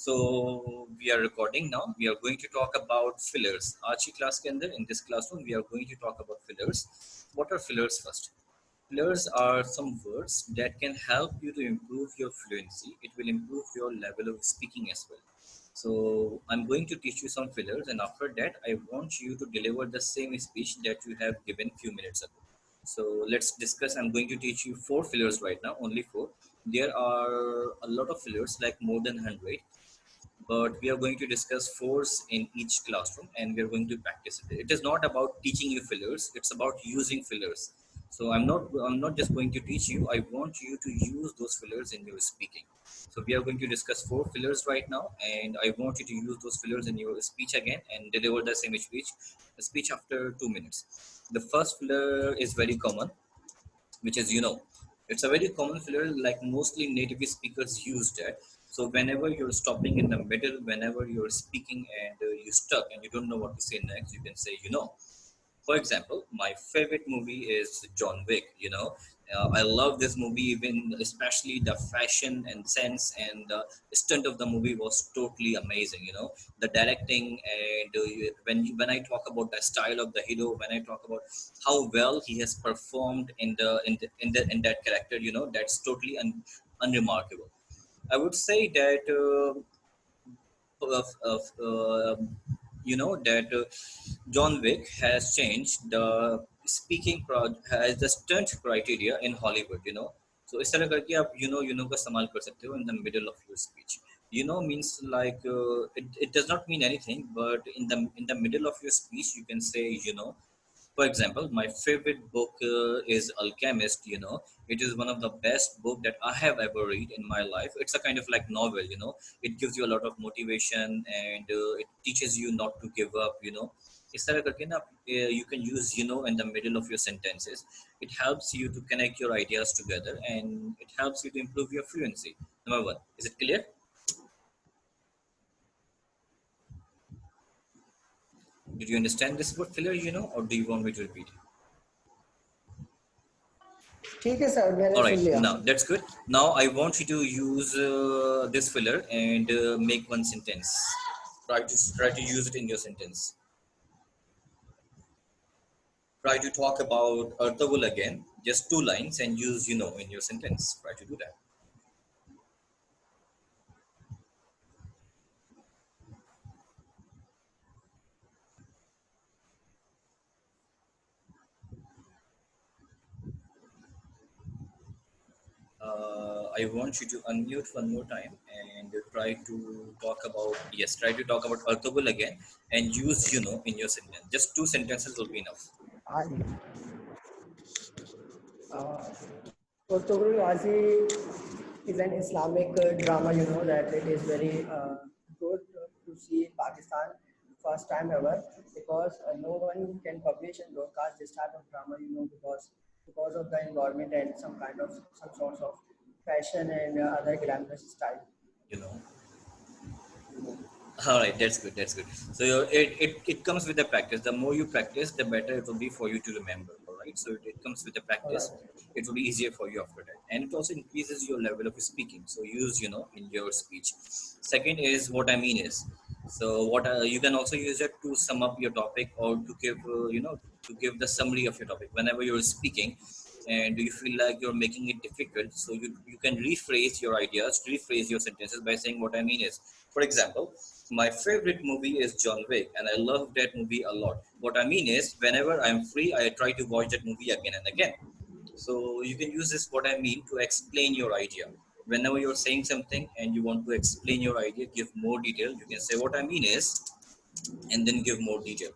So we are recording now. We are going to talk about fillers. आज की class के अंदर in this classroom we are going to talk about fillers. What are fillers first? Fillers are some words that can help you to improve your fluency. It will improve your level of speaking as well. So I'm going to teach you some fillers, and after that I want you to deliver the same speech that you have given few minutes ago. So let's discuss. I'm going to teach you 4 fillers right now, only 4. There are a lot of fillers, like more than 100, but we are going to discuss 4s in each classroom, and we are going to practice it. It is not about teaching you fillers, it's about using fillers. So I'm not just going to teach you, I want you to use those fillers in your speaking. So we are going to discuss 4 fillers right now, and I want you to use those fillers in your speech again and deliver the same speech after 2 minutes. The first filler is very common, which is it's a very common filler, like mostly native speakers use that. So whenever you're stopping in the middle, whenever you're speaking and you're stuck and you don't know what to say next, you can say for example, my favorite movie is John Wick. I love this movie, even especially the fashion and sense and the stunt of the movie was totally amazing. The directing, and when I talk about the style of the hero, when I talk about how well he has performed in that character, that's totally unremarkable. I would say that of that John Wick has changed the has the stunt criteria in Hollywood. So इस तरह करके आप का इस्तेमाल कर सकते हो in the middle of your speech. Means like it does not mean anything, but in the middle of your speech you can say for example, my favorite book is Alchemist. It is one of the best book that I have ever read in my life. It's a kind of like novel. It gives you a lot of motivation, and it teaches you not to give up. इस तरह करके ना you can use in the middle of your sentences. It helps you to connect your ideas together, and it helps you to improve your fluency. Number 1, is it clear? Did you understand this word filler? Or do you want me to repeat? ठीक है sir, मैंने All सुन right, लिया। now that's good. Now I want you to use this filler and make one sentence. Try to use it in your sentence. Try to talk about Artavul again, just 2 lines, and use in your sentence. Try to do that. I want you to unmute one more time and try to talk about try to talk about Artavul again and use in your sentence. Just 2 sentences will be enough. Portugal is an Islamic drama. You know that it is very good to see in Pakistan first time ever, because no one can publish and broadcast this type of drama. Because of the environment and some sorts of fashion and other glamorous style. You know. All right, that's good. That's good. So it comes with the practice. The more you practice, the better it will be for you to remember. All right. So it comes with the All practice. right. It will be easier for you after that, and it also increases your level of speaking. So use in your speech. Second is what I mean is. So what you can also use it to sum up your topic, or to give to give the summary of your topic whenever you're speaking. And do you feel like you're making it difficult, so you can rephrase your ideas, rephrase your sentences by saying what I mean is. For example, my favorite movie is John Wick, and I love that movie a lot. What I mean is, whenever I'm free, I try to watch that movie again and again. So you can use this what I mean to explain your idea. Whenever you're saying something and you want to explain your idea, give more detail, you can say what I mean is, and then give more detail.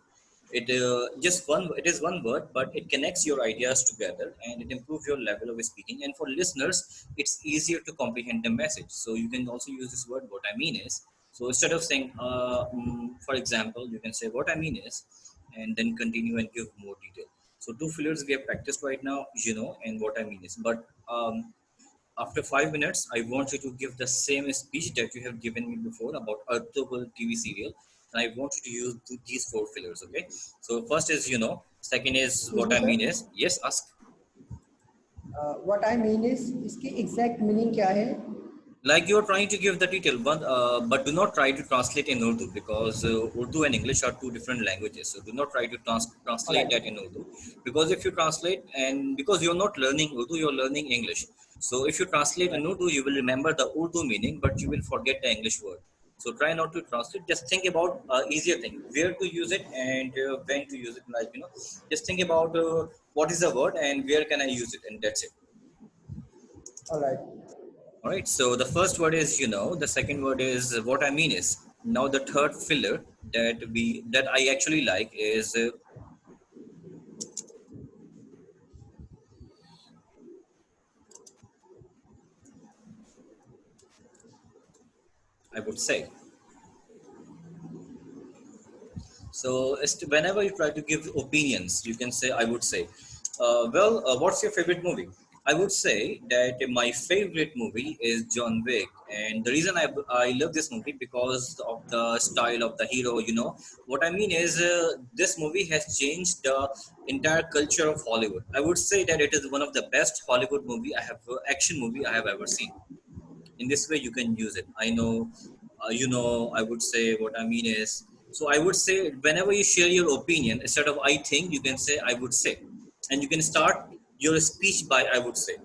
It is one word, but it connects your ideas together and it improves your level of speaking. And for listeners, it's easier to comprehend the message. So you can also use this word. What I mean is. So instead of saying, for example, you can say what I mean is, and then continue and give more detail. So 2 fillers we have practiced right now, and what I mean is. But after 5 minutes, I want you to give the same speech that you have given me before about Artable TV serial. And I want you to use these 4 fillers, okay? So first is, second is Excuse what me, I sir. mean is, yes, ask. What I mean is, इसकी exact meaning क्या है? Like you're trying to give the detail one, but do not try to translate in Urdu, because Urdu and English are two different languages, so do not try to All translate right. that in Urdu, because if you translate, and because you're not learning Urdu, you're learning English. So if you translate All right. in Urdu, you will remember the Urdu meaning, but you will forget the English word. So try not to translate, just think about easier thing, where to use it, and when to use it, like just think about what is the word and where can I use it, and that's it. All right. All right. So the first word is the second word is what I mean is. Now the third filler that I actually like is I would say. So whenever you try to give opinions, you can say I would say. What's your favorite movie? I would say that my favorite movie is John Wick, and the reason I love this movie because of the style of the hero. What I mean is this movie has changed the entire culture of Hollywood. I would say that it is one of the best Hollywood movie I have action movie I have ever seen. In this way you can use it. I know I would say what I mean is, so I would say whenever you share your opinion, instead of I think, you can say I would say, and you can start your speech by I would say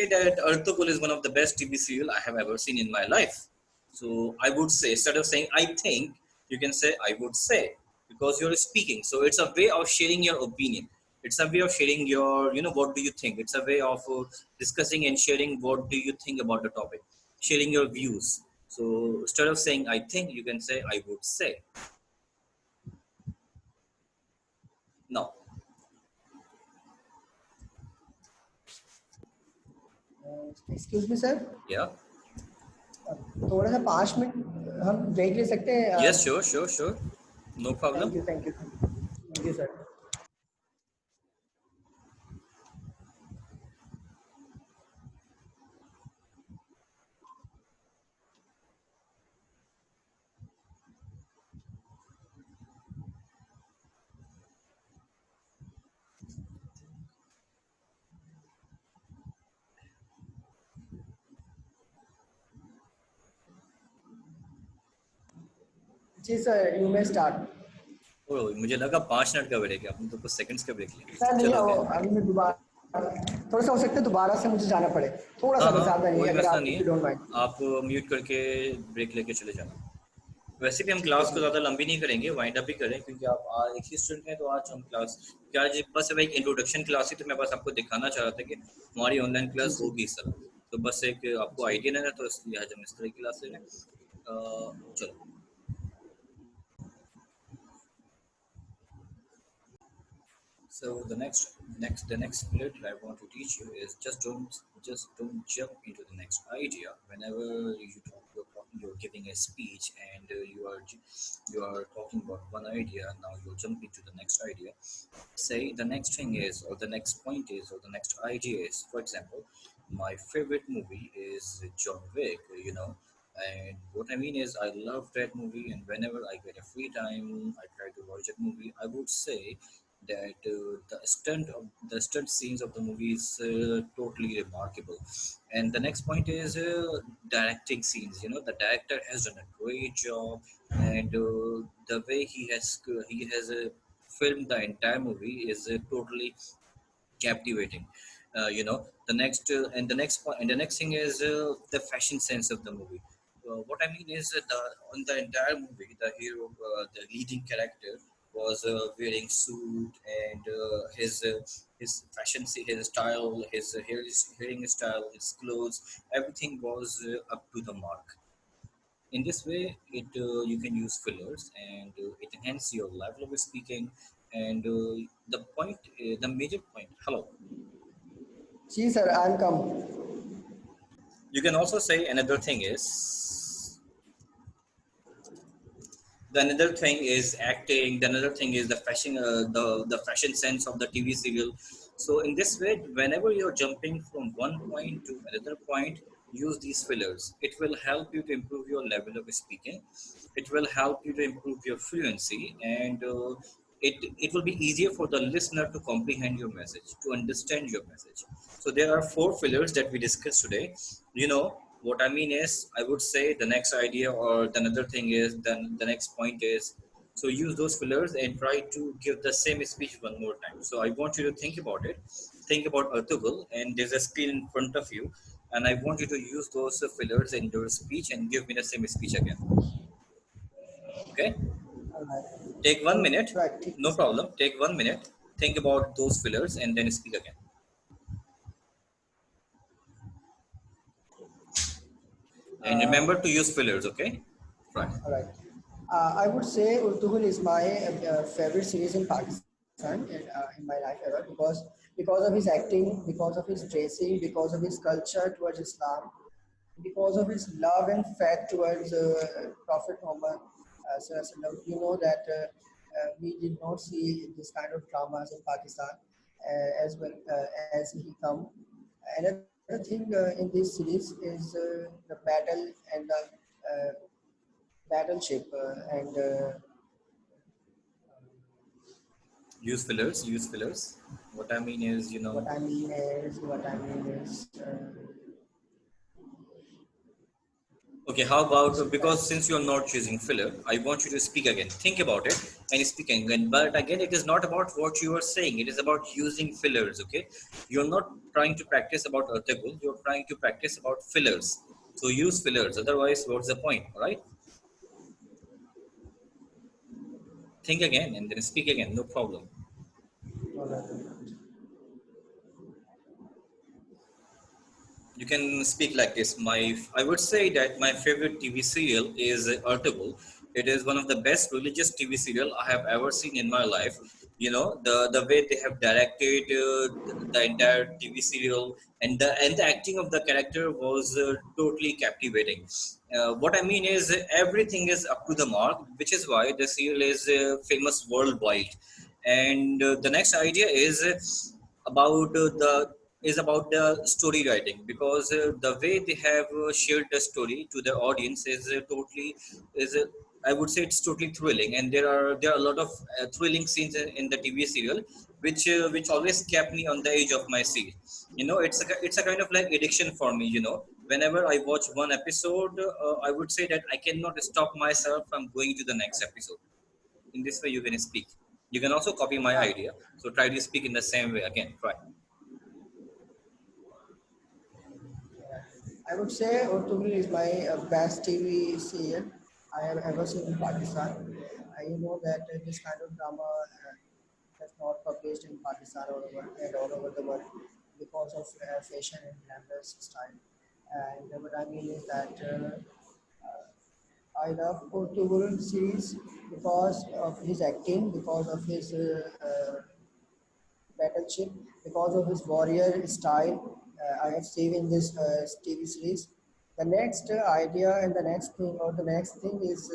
that Artugul is one of the best TV serial I have ever seen in my life. So I would say, instead of saying I think, you can say I would say, because you're speaking. So it's a way of sharing your opinion. It's a way of sharing your, what do you think. It's a way of discussing and sharing what do you think about the topic, sharing your views. So instead of saying I think, you can say I would say. Now, excuse me sir, yeah, थोड़ा सा 5 minute हम break ले सकते हैं? yes, sure, sure, sure, no problem. Thank you, thank you, thank you sir. जी sir, you may start. ओ, मुझे लगा 5 मिनट का ब्रेक है, आपने तो कुछ सेकंड्स का ब्रेक सर लिया, नहीं चलो है वो, खैर। अभी मैं दोबारा, थोड़ा सा हो सकता है दोबारा से मुझे जाना पड़े, थोड़ा हाँ सा, बस हाँ, ज़्यादा नहीं, कोई अगर मसला आप नहीं इफ है, यू डोंट माइंड. आप म्यूट करके ब्रेक लेके चले जाना। वैसे भी हम ठीक है, क्लास को ठीक ज़्यादा है. लंबी नहीं करेंगे, वाइंड अप भी करें, क्योंकि आप एक ही स्टूडेंट हैं, तो आज हम क्लास क्या, आज बस अब एक इंट्रोडक्शन क्लास ही, तो मैं बस आपको दिखाना चाह रहा था कि हमारी ऑनलाइन जी क्लास जी होगी इस तरह। तो बस एक आपको जी. आइडिया लेना, तो इसलिए आज हम इस तरह की क्लास ले रहे हैं। चलो। So the next skill I want to teach you is just don't jump into the next idea. Whenever you're giving a speech, and you are talking about one idea, now you jump into the next idea. Say the next thing is, or the next point is, or the next idea is. For example, my favorite movie is John Wick. And what I mean is, I love that movie, and whenever I get a free time, I try to watch that movie. I would say that the stunt scenes of the movie is totally remarkable. And the next point is directing scenes. The director has done a great job, and the way he has filmed the entire movie is totally captivating. The next thing is the fashion sense of the movie. What I mean is, on the entire movie, the hero, the leading character, was wearing suit, and his fashion, his style, his hearing style, his clothes, everything was up to the mark. In this way, you can use fillers, and it enhances your level of speaking. And the major point. Hello. जी sir, I am come. You can also say another thing is, the another thing is acting. The another thing is the fashion, the fashion sense of the TV serial. So in this way, whenever you're jumping from one point to another point, use these fillers. It will help you to improve your level of speaking. It will help you to improve your fluency, and it will be easier for the listener to comprehend your message, to understand your message. So there are four fillers that we discussed today. You know What I mean is, I would say the next idea or the another thing is, then the next point is, so use those fillers and try to give the same speech one more time. So I want you to think about it. Think about Artugal, and there's a screen in front of you, and I want you to use those fillers in your speech and give me the same speech again. Okay? Alright. Take 1 minute. Alright, ठीक है No sir. problem. Take 1 minute. Think about those fillers and then speak again. And Uh, remember to use fillers, okay? Right. Alright. I would say Urtugul is my favorite series in Pakistan in my life ever because of his acting, because of his dressing, because of his culture towards Islam, and because of his love and faith towards Prophet Muhammad. Sallallahu Alaihi Wasallam. You know that we did not see this kind of dramas in Pakistan as well as he come. Another thing in this series is the battle and the uh, battleship and Use fillers. Use fillers. What I mean is, what I mean is okay, how about, so because since you're not choosing filler, I want you to speak again. Think about it and speak again. But again, it is not about what you are saying. It is about using fillers, okay? You're not trying to practice about article. You're trying to practice about fillers. So use fillers. Otherwise, what's the point, all right? Think again and then speak again. No problem. alright. You can speak like this. I would say that my favorite TV serial is Artable. It is one of the best religious TV serial I have ever seen in my life. The way they have directed the entire TV serial, and the acting of the character was totally captivating. What I mean is, everything is up to the mark, which is why the serial is famous worldwide. And the next idea is about the story writing, because the way they have shared the story to the audience is totally is I would say it's totally thrilling, and there are a lot of thrilling scenes in the TV serial, which always kept me on the edge of my seat. It's a kind of like addiction for me. Whenever I watch one episode, I would say that I cannot stop myself from going to the next episode. In this way, you can speak. You can also copy my idea. So try to speak in the same way again. Try. I would say Urtugul is my best TV serial I have ever seen in Pakistan. You know that this kind of drama has not published in Pakistan all over the world because of fashion and glamorous style. And what I mean is that I love Urtugul series because of his acting, because of his battleship, because of his warrior style. I have seen in this TV series. The next idea and the next thing, or the next thing is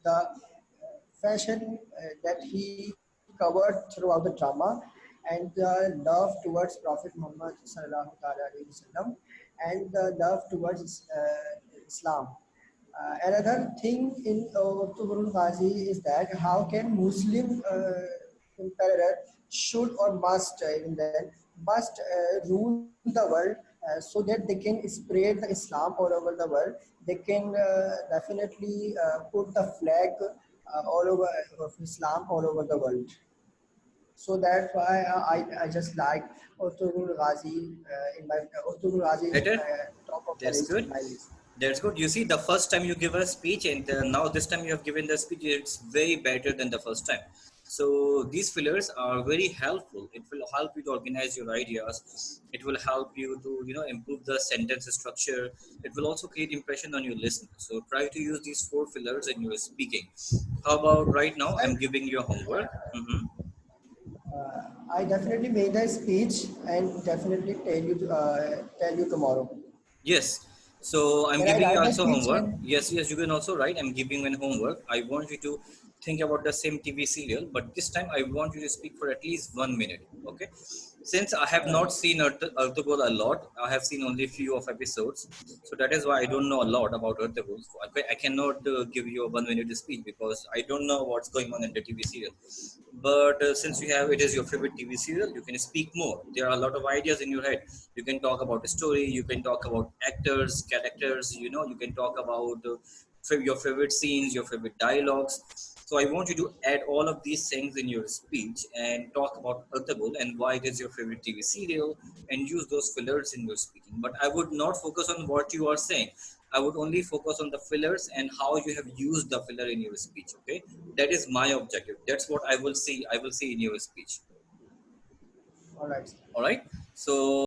the fashion that he covered throughout the drama and the love towards Prophet Muhammad sallallahu alaihi wasallam and the love towards Islam. Another thing in Tuhrul Ghazi is that how can Muslim emperor should or must even then must rule the world so that they can spread the Islam all over the world. They can definitely put the flag all over of Islam all over the world. So that's why I just like Urtugul Ghazi in my Urtugul Ghazi is Better? top of the That's list in good. my list. That's good. You see, the first time you give a speech, and now this time you have given the speech, it's way better than the first time. So these fillers are very helpful. It will help you to organize your ideas. It will help you to improve the sentence structure. It will also create impression on your listener. So try to use these four fillers in your speaking. How about right now? I'm giving you a homework. I definitely made a speech and definitely tell you tomorrow. Yes. So I'm Can I giving you write my also speech homework. and Yes, yes, you can also write. I'm giving you an homework. I want you to think about the same TV serial, but this time I want you to speak for at least 1 minute. Okay. Since I have All right. not seen Ertugrul a lot, I have seen only few of episodes, so that is why I don't know a lot about Ertugrul. So I cannot give you a 1 minute speech because I don't know what's going on in the TV serial. But since you have it is your favorite TV serial, you can speak more. There are a lot of ideas in your head. You can talk about the story. You can talk about actors, characters. You know, you can talk about your favorite scenes, your favorite dialogues. So I want you to add all of these things in your speech and talk about Urtabul and why it is your favorite TV serial and use those fillers in your speaking. But I would not focus on what you are saying. I would only focus on the fillers and how you have used the filler in your speech. Okay, that is my objective. That's what I will see. I will see in your speech. All right. All right. So